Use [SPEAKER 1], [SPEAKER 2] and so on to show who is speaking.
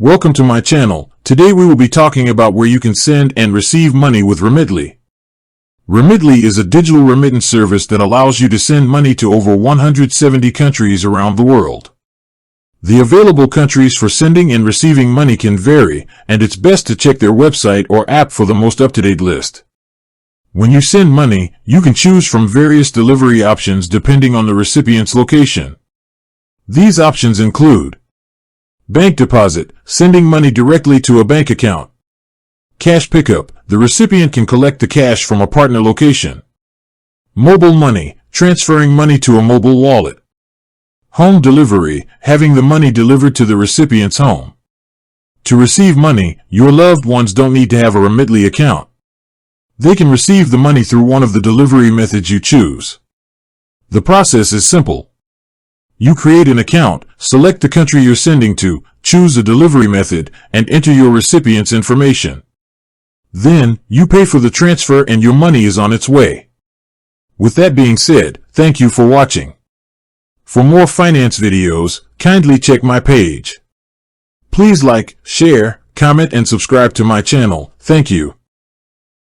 [SPEAKER 1] Welcome to my channel. Today we will be talking about where you can send and receive money with Remitly. Remitly is a digital remittance service that allows you to send money to over 170 countries around the world. The available countries for sending and receiving money can vary, and it's best to check their website or app for the most up-to-date list. When you send money, you can choose from various delivery options depending on the recipient's location. These options include bank deposit, sending money directly to a bank account. Cash pickup, the recipient can collect the cash from a partner location. Mobile money, transferring money to a mobile wallet. Home delivery, having the money delivered to the recipient's home. To receive money, your loved ones don't need to have a Remitly account. They can receive the money through one of the delivery methods you choose. The process is simple. You create an account, select the country you're sending to, choose a delivery method, and enter your recipient's information. Then, you pay for the transfer and your money is on its way. With that being said, thank you for watching. For more finance videos, kindly check my page. Please like, share, comment, and subscribe to my channel. Thank you.